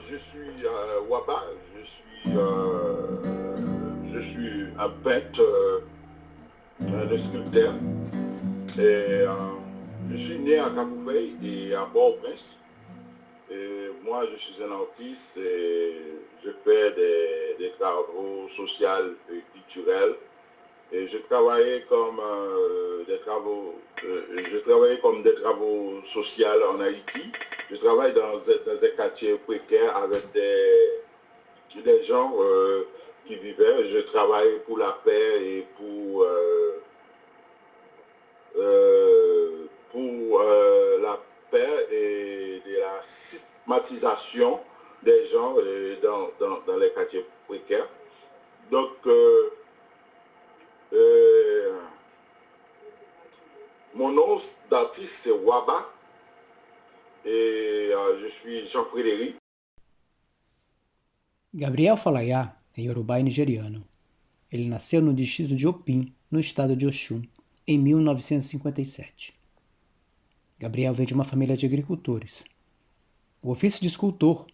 je suis Waba, je suis un peintre, un sculpteur. Et, je suis né à Capoufeuille et à Port-au-Prince. Et moi, je suis un artiste et je fais des travaux sociaux et culturels. Et je travaillais comme des travaux sociaux en Haïti. Je travaille dans un quartier précaire avec des gens qui vivaient. Je travaille pour la paix et pour la paix et de la systématisation des gens dans les quartiers précaires. Donc, mon nom d'artiste c'est Waba et je suis Jean-Frédéric. Gabriel Falaya é iorubá e nigeriano. Ele nasceu no distrito de Opim, no estado de Osun, em 1957. Gabriel veio de uma família de agricultores. O ofício de escultor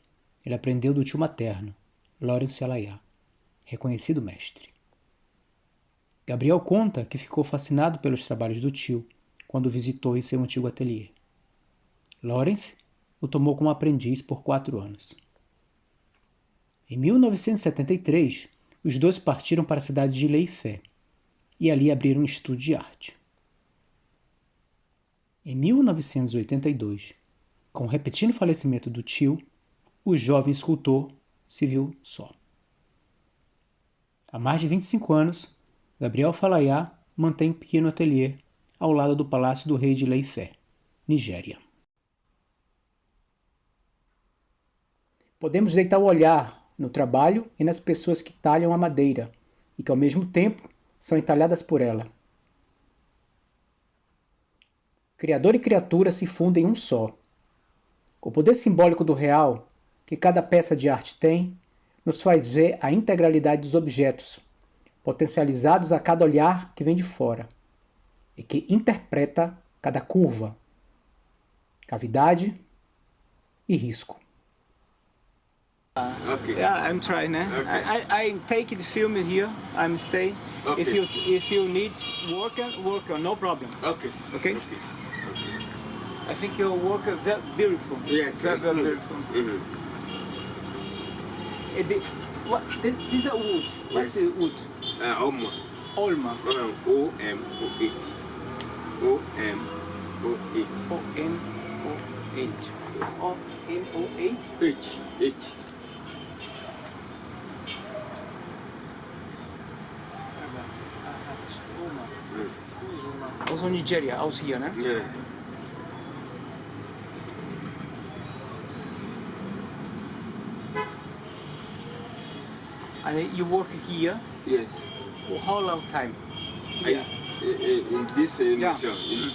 ele aprendeu do tio materno, Lawrence Alaya, reconhecido mestre. Gabriel conta que ficou fascinado pelos trabalhos do tio quando o visitou em seu antigo ateliê. Lawrence o tomou como aprendiz por 4 anos. Em 1973, os dois partiram para a cidade de Ilé-Ifé e ali abriram um estúdio de arte. Em 1982, com o repentino falecimento do tio, o jovem escultor se viu só. Há mais de 25 anos, Gabriel Falaya mantém um pequeno ateliê ao lado do Palácio do Rei de Ilé-Ifé, Nigéria. Podemos deitar o olhar no trabalho e nas pessoas que talham a madeira e que, ao mesmo tempo, são entalhadas por ela. Criador e criatura se fundem em um só. O poder simbólico do real, que cada peça de arte tem, nos faz ver a integralidade dos objetos, potencializados a cada olhar que vem de fora, e que interpreta cada curva, cavidade e risco. Okay. Yeah, I'm trying. Okay. I take the film here. I'm staying. Okay. If you need work on, no problem. Okay. Okay. I think your work is very beautiful. Yeah, very beautiful. Mm-hmm. These are wood. What's the wood? Olma. Olma. O-M-O-H. O-M-O-H. O-M-O-H. O-M-O-H? H. Also Nigeria, also here, né? Yeah. And you work here? Yes. For how long time? Yeah. In this museum, Yeah. in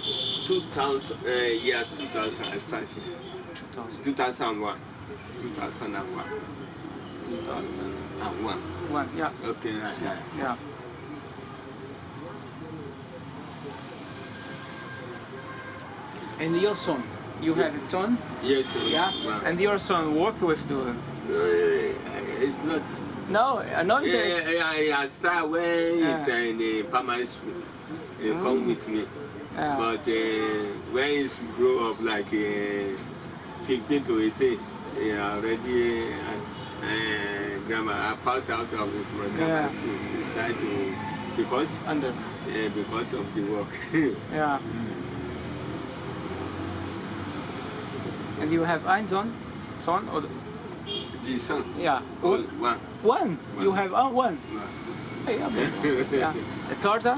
2000, year 2000, I started. 2001. 2001. 2001. One, yeah. Okay, yeah. Yeah. And your son, you have a son? Yes. Yeah. Well, And your son work with the... it's not. No, not I start when he's in primary school. He come with me. Yeah. But when he's grow up like 15 to 18, he already grammar. I passed out of grammar school. He started to because of the work. Yeah. And you have one son or? The son. Yeah. All one. One. You have one. Hey, yeah. A daughter,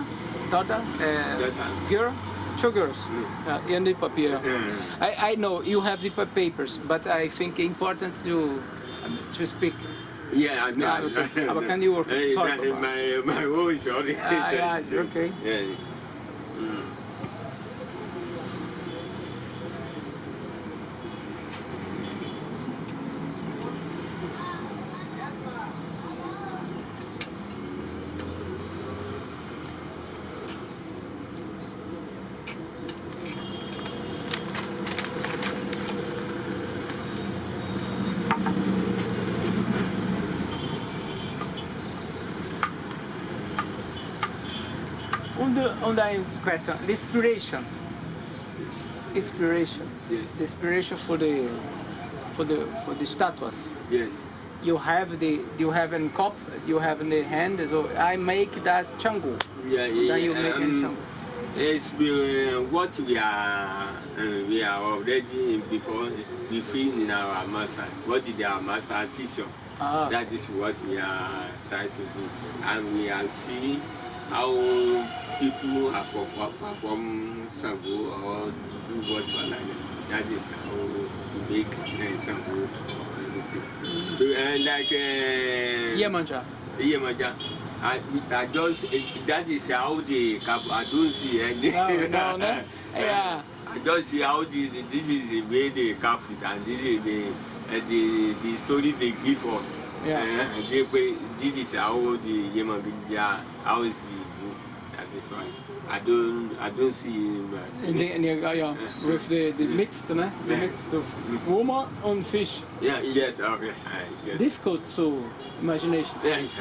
girl, 2 girls. And the papier. I know you have the papers, but I think important to speak. Yeah, I know. Yeah, okay. But can you work? Sorry, my voice already. yeah, it's okay. Yeah. on that question, the inspiration. Inspiration. Yes. The inspiration for the statues. Yes. You have in cup, you have in the hand, so I make that changu. Yeah, Then you make in changu. It's what we are already before we feel in our master. What did our master teach us? That is what we are trying to do, and we are seeing how people are perform sango or do what like that. Is how we make sango. And like Yemanja. Yemanja. I just that is how I don't see any. No. Yeah. I just see how this is the way they carve it, and this is the story they give us. Yeah. This is how the Yemanja, how is the do. That is why I don't see him. With the mixed, né? The mixed of woman and fish. Yeah. Yes. Okay. Yes. Difficult to imagination. Yes.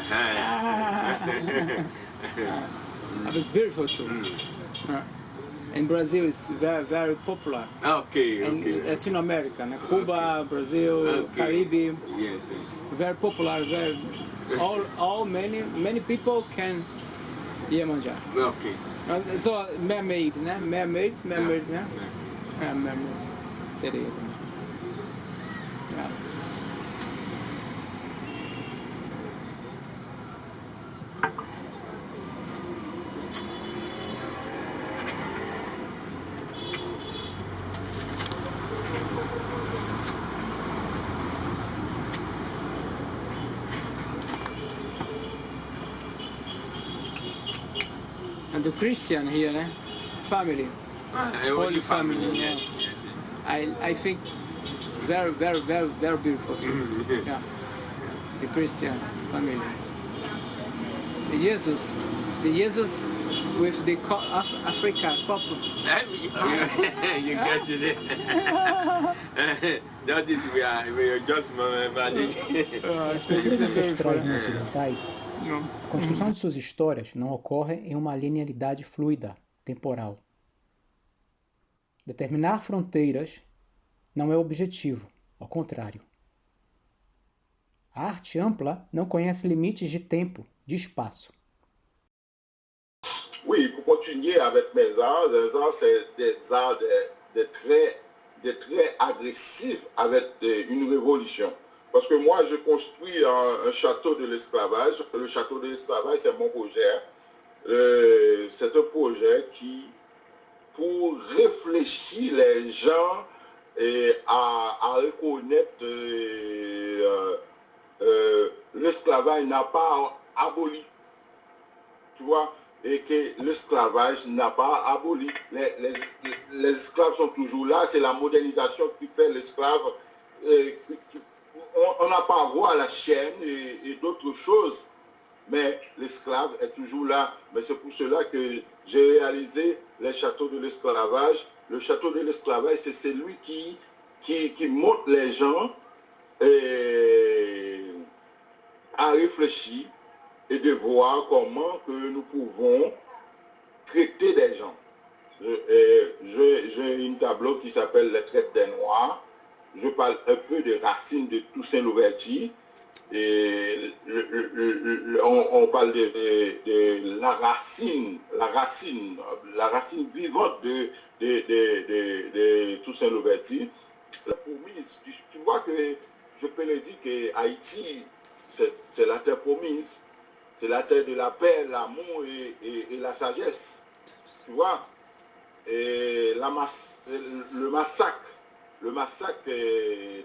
It was beautiful too. In Brazil, it's very, very popular. Okay. In Latin America, né? Cuba, Brazil, Caribe. Yes. Very popular. Very many people can Iemanjá. Okay. So mermaid, né? Mermaid, né? Mermaid. Seria. Yeah. And the Christian here, né? Family. Holy family. Yeah. Yes. I think very, very, very, very beautiful too. Yeah. The Christian family. The Jesus with the Africa couple. You get it. That is we are just managing. As culturas ancestrais não ocidentais, a construção de suas histórias não ocorre em uma linearidade fluida, temporal. Determinar fronteiras não é o objetivo, ao contrário. A arte ampla não conhece limites de tempo, de espaço. Oui, pour continuer avec mes arts, les arts, c'est des arts de très agressifs avec une révolution. Parce que moi, je construis un château de l'esclavage. Le château de l'esclavage, c'est mon projet. C'est un projet qui, pour réfléchir les gens à reconnaître l'esclavage n'a pas aboli. Tu vois, et que l'esclavage n'a pas aboli. Les esclaves sont toujours là, c'est la modernisation qui fait l'esclave. On n'a pas à voir la chaîne et d'autres choses, mais l'esclave est toujours là. Mais c'est pour cela que j'ai réalisé les châteaux de l'esclavage. Le château de l'esclavage, c'est celui qui montre les gens à réfléchir et de voir comment que nous pouvons traiter des gens. J'ai une tableau qui s'appelle Les traites des Noirs. Je parle un peu de Racine de Toussaint Louverture. Et on parle de la racine vivante de Toussaint Louverture. Tu vois que je peux le dire que Haïti, c'est la terre promise. C'est la terre de la paix, l'amour et la sagesse. Tu vois? Et le massacre des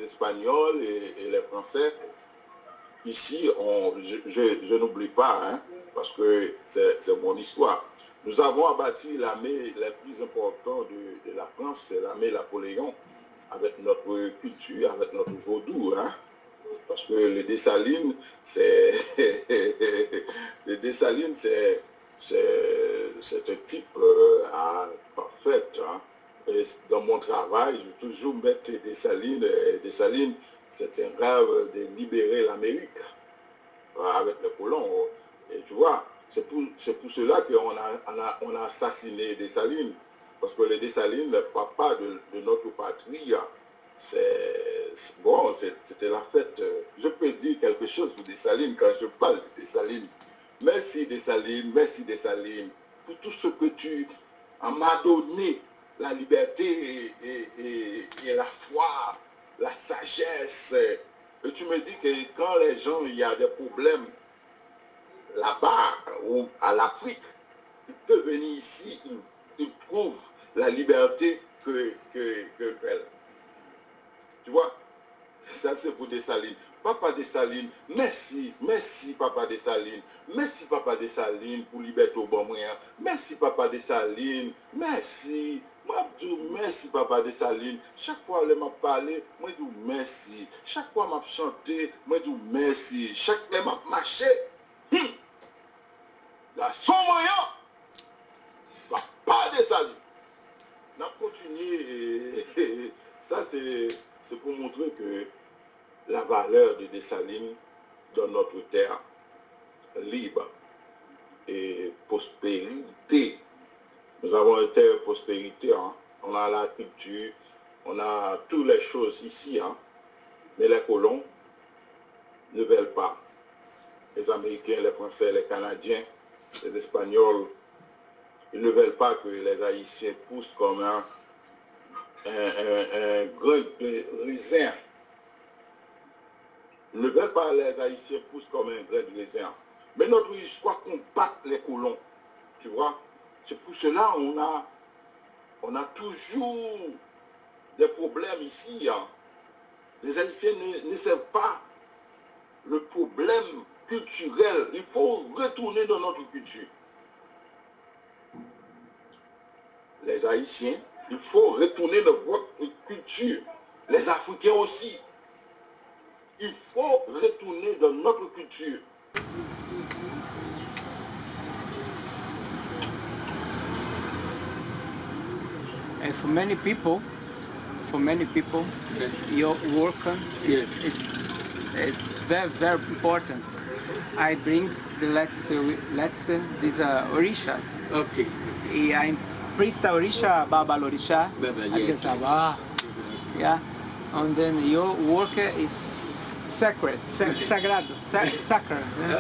Espagnols et les Français, ici, je n'oublie pas, hein, parce que c'est mon histoire. Nous avons abattu l'armée la plus importante de la France, c'est l'armée Napoléon, avec notre culture, avec notre vaudou, hein. Parce que le Dessalines, c'est un type parfait. Hein. Et dans mon travail, je vais toujours mettre Dessalines. Dessalines, c'est un rêve de libérer l'Amérique avec les colons. Et tu vois, C'est pour cela qu'on on a assassiné Dessalines. Parce que les Dessalines, le papa de notre patrie, bon, c'était la fête. Je peux dire quelque chose pour Dessalines quand je parle de Dessalines. Merci Dessalines, pour tout ce que tu m'as donné, la liberté et la foi, la sagesse. Et tu me dis que quand les gens, il y a des problèmes là-bas ou à l'Afrique, ils peuvent venir ici, ils trouvent la liberté que tu vois, ça c'est pour Dessalines. Papa Dessalines, merci Papa Dessalines. Merci Papa Dessalines pour liberté au bon moyen. Merci Papa Dessalines, merci. Moi, je dis merci Papa Dessalines. Chaque fois que je m'a parlé, moi je dis merci. Chaque fois que je chanté, moi je dis merci. Chaque fois que je marché, la son moyen, Papa Dessalines. On a continué. Ça c'est pour montrer que la valeur de Dessalines dans notre terre libre et prospérité. Nous avons une terre prospérité, hein. On a la culture, on a toutes les choses ici, hein. Mais les colons ne veulent pas. Les Américains, les Français, les Canadiens, les Espagnols, ils ne veulent pas que les Haïtiens poussent comme un grain de raisin. Ils ne veulent pas les Haïtiens poussent comme un grain de raisin. Mais notre histoire combat les colons. Tu vois? C'est pour cela on a toujours des problèmes ici. Hein. Les Haïtiens ne savent pas le problème culturel. Il faut retourner dans notre culture. Les Haïtiens, il faut retourner dans votre culture. Les Africains aussi. Il faut retourner dans notre culture. And for many people, Yes. your work Yes. is very, very important. I bring the these orishas. Okay. E a priesta orisha, Baba Lorisha, Baba, yes. Sabah, yeah. And then your work is sacred, sacred.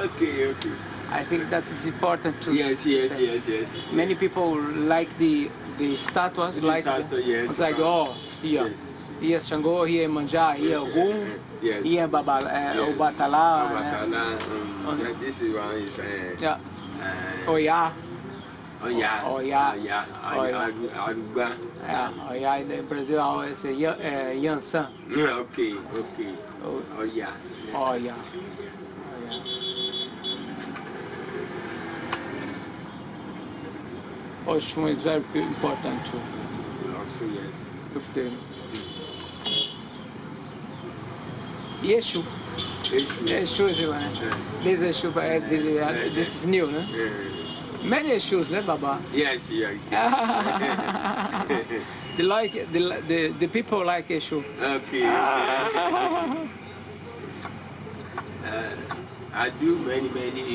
Okay. I think that is important to Yes. say. Many people like the statues, like Yes. it's like here. Yes. Here Xangô, here Manjá, here Ogum, Yes. here Baba, Obatala, Obatala. This one is yeah. Oya. Oya. Aruba. Oya in Brazil is Yansan. Okay. Oya. Oya. Oshun is very important too. Also, yes. With the Yeshu. Yeshu is this is new, no? Many Yeshus, ne, Baba? Yes. The people like Yeshu. Okay. I do many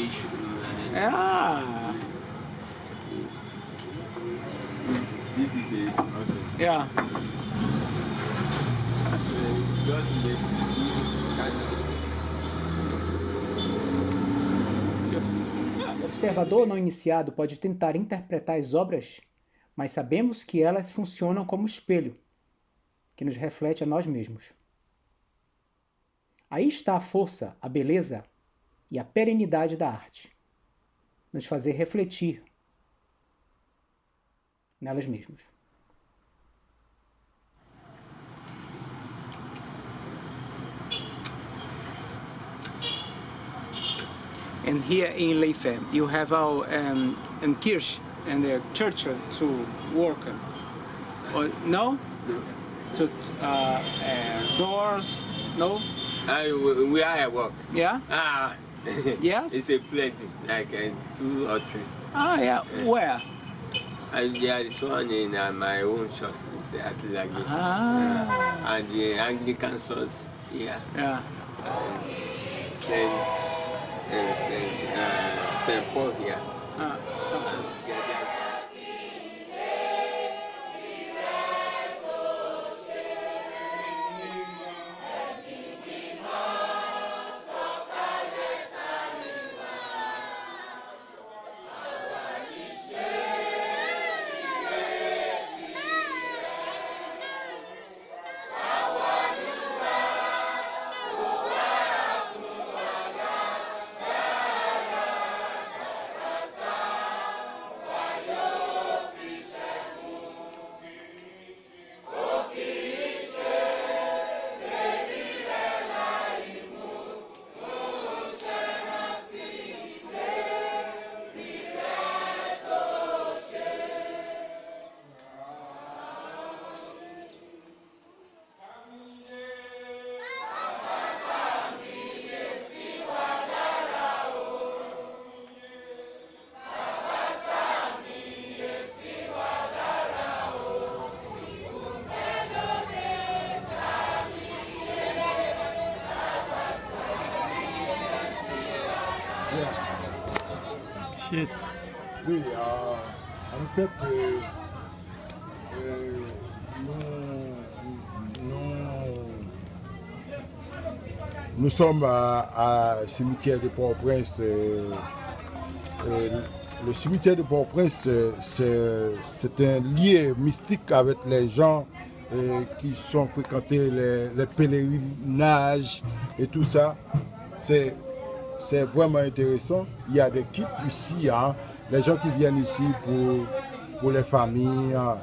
issues. Yeah. This is awesome. Yeah. O observador não iniciado pode tentar interpretar as obras, mas sabemos que elas funcionam como espelho, que nos reflete a nós mesmos. Aí está a força, a beleza e a perenidade da arte. Nos fazer refletir nelas mesmas. And here in Leife, you have our Kirche and the church to work. Or, no? So doors, no? Where I work. Yeah? Yes? It's a plenty, like 2 or 3. Ah, yeah. Where? There is one in my own church, it's the Atlagi. And the Anglican church, yeah. Yeah. St. Paul here. Something. Shit. Oui, en fait, nous sommes à cimetière de Port-au-Prince. Le cimetière de Port-au-Prince, c'est un lien mystique avec les gens qui sont fréquentés, les pèlerinages et tout ça. C'est vraiment intéressant. Il y a des kits ici, hein, les gens qui viennent ici pour les familles, hein,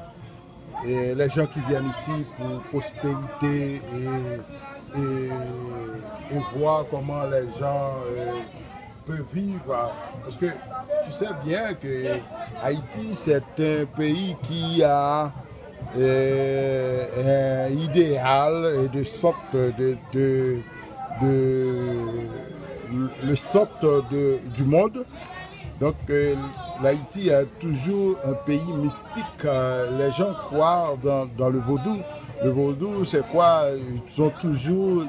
et les gens qui viennent ici pour prospérité et voir comment les gens peuvent vivre. Hein. Parce que tu sais bien que Haïti, c'est un pays qui a un idéal et de sorte le centre du monde. Donc l'Haïti est toujours un pays mystique. Les gens croient dans le vaudou. Le vaudou, c'est quoi? Ils ont toujours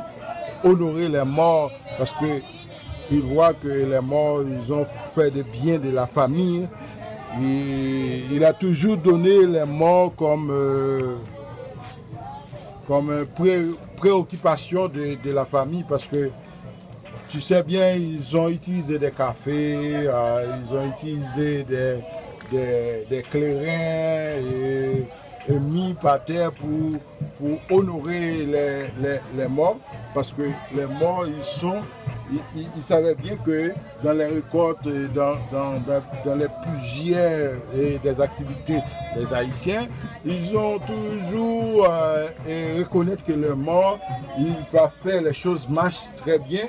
honoré les morts parce qu'ils voient que les morts, ils ont fait des biens de la famille. Il a toujours donné les morts comme préoccupation de la famille parce que tu sais bien, ils ont utilisé des cafés, ils ont utilisé des clairins et mis par terre pour honorer les morts. Parce que les morts, ils savaient bien que dans les récoltes, dans les plusieurs des activités des Haïtiens, ils ont toujours reconnaître que le mort, il va faire les choses marchent très bien.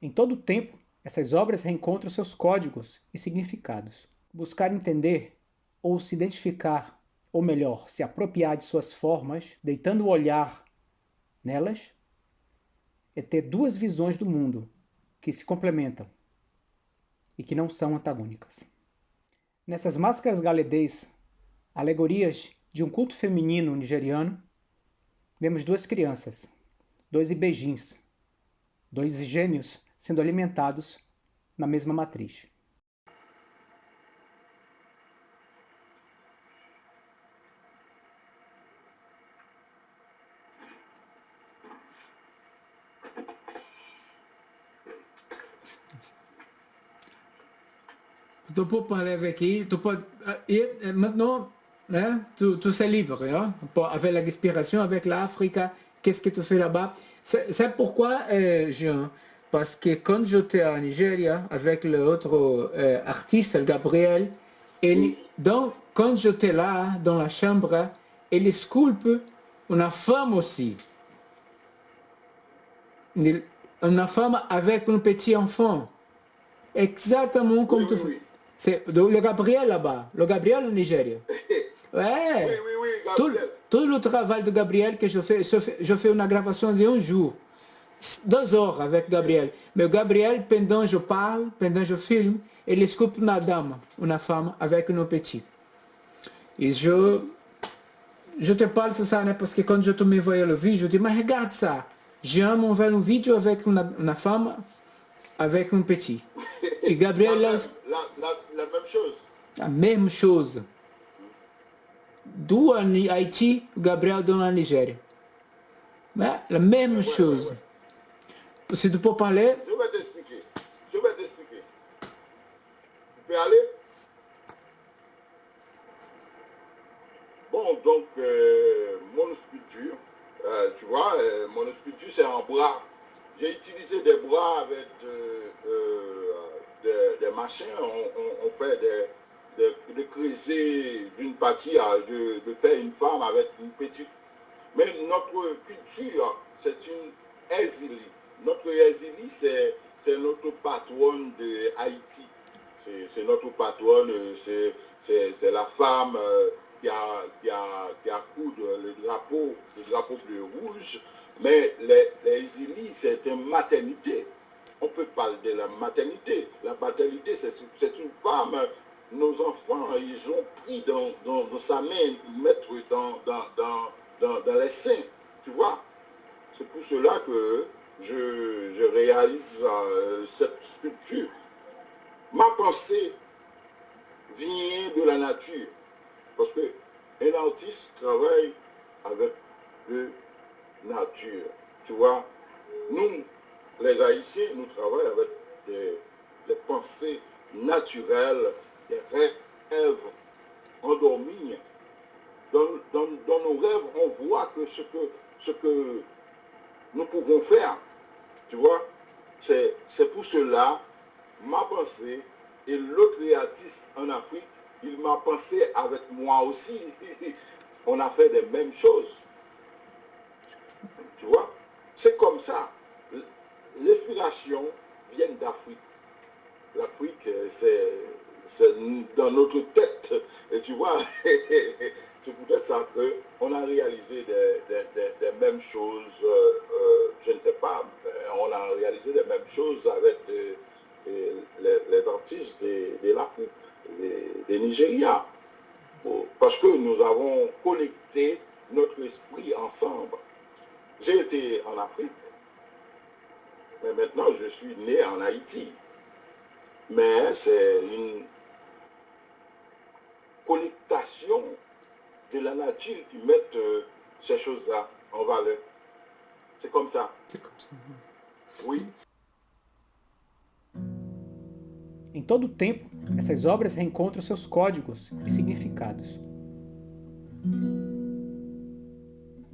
Em todo o tempo, essas obras reencontram seus códigos e significados. Buscar entender ou se identificar, ou melhor, se apropriar de suas formas, deitando o olhar nelas, é ter duas visões do mundo que se complementam e que não são antagônicas. Nessas máscaras galedês, alegorias de um culto feminino nigeriano, vemos duas crianças, dois ibejins, dois gêmeos sendo alimentados na mesma matriz. Tu peux parler avec lui, tu peux... maintenant, hein? Tu c'est libre, hein? Avec la respiration, avec l'Afrique, qu'est-ce que tu fais là-bas? C'est pourquoi, Jean, parce que quand j'étais en Nigeria avec l'autre artiste, Gabriel, quand j'étais là, dans la chambre, il sculpte une femme aussi. Une femme avec un petit enfant. Exactement comme tu fais. C'est le Gabriel là-bas, le Gabriel au Nigeria. Ouais. Oui, Gabriel. Tout le travail de Gabriel que je fais une gravation de un jour. 2 heures avec Gabriel. Mais Gabriel, pendant que je parle, pendant que je filme, il sculpte une dame, une femme avec un petit. Et je te parle de ça, né? Parce que quand je te m'envoie le vídeo, je dis, mais regarde ça. J'aime envoyer un vidéo avec une femme avec un petit. Et Gabriel... la même chose. La même chose. D'où en Haïti, Gabriel dans la Nigéria. Mais la même chose. Si tu peux parler... Je vais t'expliquer. Tu peux aller? Bon, donc, mon sculpture, tu vois, mon sculpture, c'est en bras. J'ai utilisé des bras avec des machins. On fait de creuser d'une partie, de faire une femme avec une petite. Mais notre culture, c'est une Ezili. Notre Ezili, c'est notre patronne de Haïti. C'est notre patronne, c'est la femme qui a coudre le drapeau bleu-rouge. Mais les Ezili, c'est une maternité. On peut parler de la maternité. La maternité, c'est une femme. Nos enfants, ils ont pris dans sa main, mettre dans les seins. Tu vois? C'est pour cela que je réalise cette sculpture. Ma pensée vient de la nature. Parce qu'un artiste travaille avec la nature. Tu vois? Nous, les Haïtiens, nous travaillons avec des pensées naturelles, des rêves endormis. Dans nos rêves, on voit que ce que nous pouvons faire. Tu vois? C'est pour cela, ma pensée, et l'autre artiste en Afrique, il m'a pensé avec moi aussi. On a fait les mêmes choses. Tu vois? C'est comme ça. L'inspiration vient d'Afrique. L'Afrique, c'est dans notre tête. Et tu vois, c'est peut-être ça qu'on a réalisé des mêmes choses. Je ne sais pas, on a réalisé les mêmes choses avec les artistes de l'Afrique, des Nigeria. Parce que nous avons connecté notre esprit ensemble. J'ai été en Afrique, mais maintenant je suis né en Haïti. Mais c'est une connectation de la nature qui met ces choses-là en valeur. C'est comme ça. C'est comme ça. Oui. Em todo o tempo, essas obras reencontram seus códigos e significados.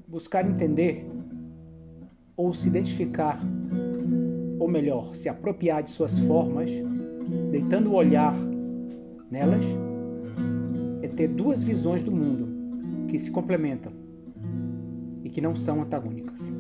Buscar entender ou se identificar, ou melhor, se apropriar de suas formas, deitando o olhar nelas, é ter duas visões do mundo que se complementam e que não são antagônicas.